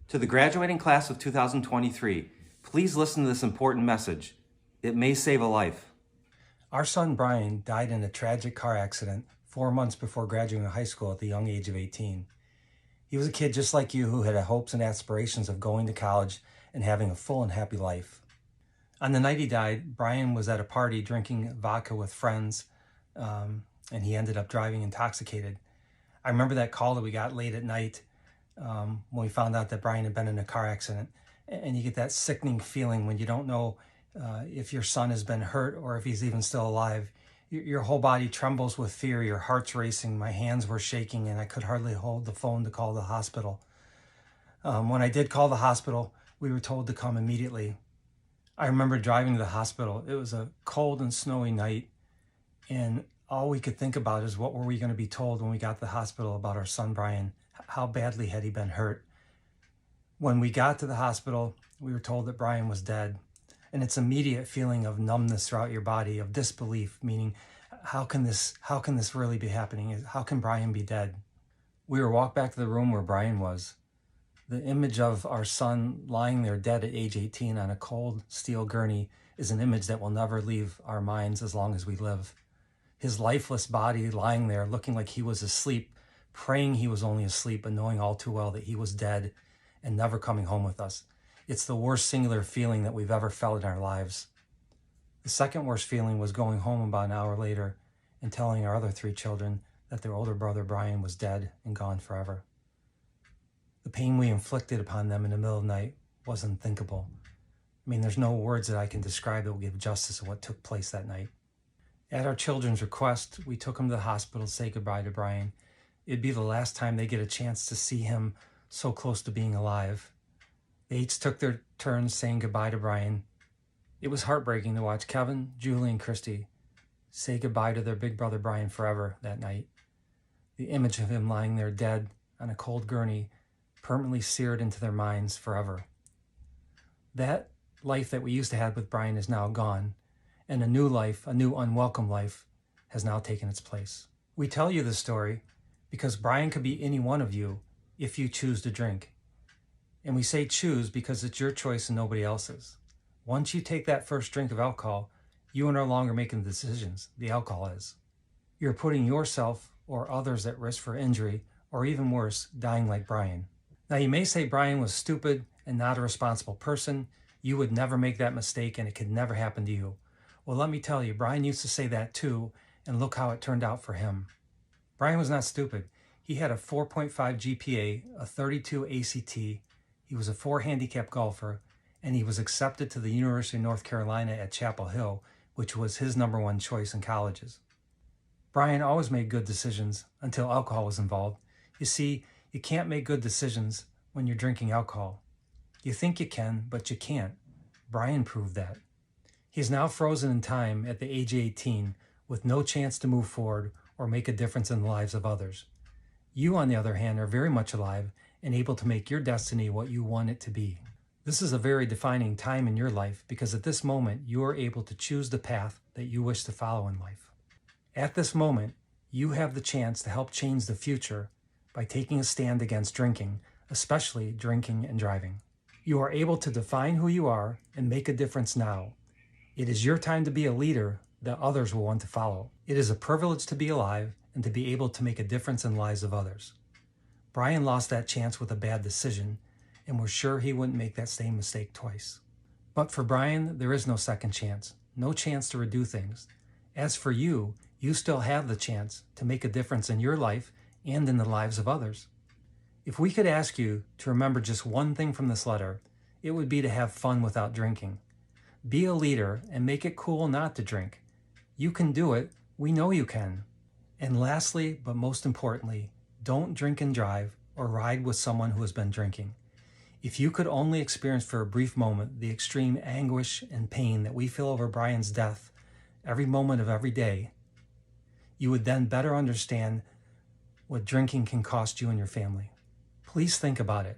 To the graduating class of 2023, please listen to this important message. It may save a life. Our son Brian died in a tragic car accident 4 months before graduating high school at the young age of 18. He was a kid just like you who had hopes and aspirations of going to college and having a full and happy life. On the night he died, Brian was at a party drinking vodka with friends, and he ended up driving intoxicated. I remember that call that we got late at night when we found out that Brian had been in a car accident. And you get that sickening feeling when you don't know if your son has been hurt or if he's even still alive. Your whole body trembles with fear, your heart's racing, my hands were shaking, and I could hardly hold the phone to call the hospital. When I did call the hospital, we were told to come immediately. I remember driving to the hospital. It was a cold and snowy night, and all we could think about is what were we going to be told when we got to the hospital about our son Brian. How badly had he been hurt? When we got to the hospital, we were told that Brian was dead. And it's immediate feeling of numbness throughout your body, of disbelief, meaning, how can this really be happening? How can Brian be dead? We were walked back to the room where Brian was. The image of our son lying there dead at age 18 on a cold steel gurney is an image that will never leave our minds as long as we live. His lifeless body lying there looking like he was asleep, praying he was only asleep, but knowing all too well that he was dead and never coming home with us. It's the worst singular feeling that we've ever felt in our lives. The second worst feeling was going home about an hour later and telling our other 3 children that their older brother Brian was dead and gone forever. The pain we inflicted upon them in the middle of the night was unthinkable. I mean, there's no words that I can describe that will give justice to what took place that night. At our children's request, we took them to the hospital to say goodbye to Brian. It'd be the last time they get a chance to see him so close to being alive. They each took their turns saying goodbye to Brian. It was heartbreaking to watch Kevin, Julie, and Christy say goodbye to their big brother Brian forever that night. The image of him lying there dead on a cold gurney permanently seared into their minds forever. That life that we used to have with Brian is now gone, and a new life, a new unwelcome life, has now taken its place. We tell you this story because Brian could be any one of you if you choose to drink. And we say choose because it's your choice and nobody else's. Once you take that first drink of alcohol, you are no longer making the decisions. The alcohol is. You're putting yourself or others at risk for injury, or even worse, dying like Brian. Now you may say Brian was stupid and not a responsible person. You would never make that mistake and it could never happen to you. Well, let me tell you, Brian used to say that too, and look how it turned out for him. Brian was not stupid. He had a 4.5 GPA, a 32 ACT, he was a 4 handicap golfer, and he was accepted to the University of North Carolina at Chapel Hill, which was his #1 choice in colleges. Brian always made good decisions until alcohol was involved. You see, you can't make good decisions when you're drinking alcohol. You think you can, but you can't. Brian proved that. He is now frozen in time at the age of 18 with no chance to move forward or make a difference in the lives of others. You, on the other hand, are very much alive and able to make your destiny what you want it to be. This is a very defining time in your life because at this moment, you are able to choose the path that you wish to follow in life. At this moment, you have the chance to help change the future by taking a stand against drinking, especially drinking and driving. You are able to define who you are and make a difference now. It is your time to be a leader that others will want to follow. It is a privilege to be alive and to be able to make a difference in the lives of others. Brian lost that chance with a bad decision, and we're sure he wouldn't make that same mistake twice. But for Brian, there is no second chance, no chance to redo things. As for you, you still have the chance to make a difference in your life and in the lives of others. If we could ask you to remember just one thing from this letter, it would be to have fun without drinking. Be a leader and make it cool not to drink. You can do it. We know you can. And lastly, but most importantly, don't drink and drive or ride with someone who has been drinking. If you could only experience for a brief moment the extreme anguish and pain that we feel over Brian's death every moment of every day, you would then better understand what drinking can cost you and your family. Please think about it.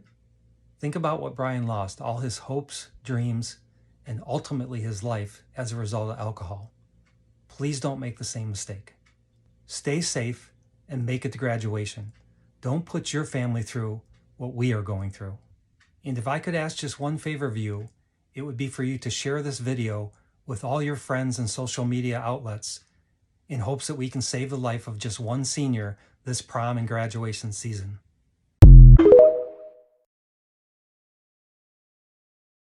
Think about what Brian lost, all his hopes, dreams, and ultimately his life as a result of alcohol. Please don't make the same mistake. Stay safe and make it to graduation. Don't put your family through what we are going through. And if I could ask just one favor of you, it would be for you to share this video with all your friends and social media outlets in hopes that we can save the life of just one senior this prom and graduation season.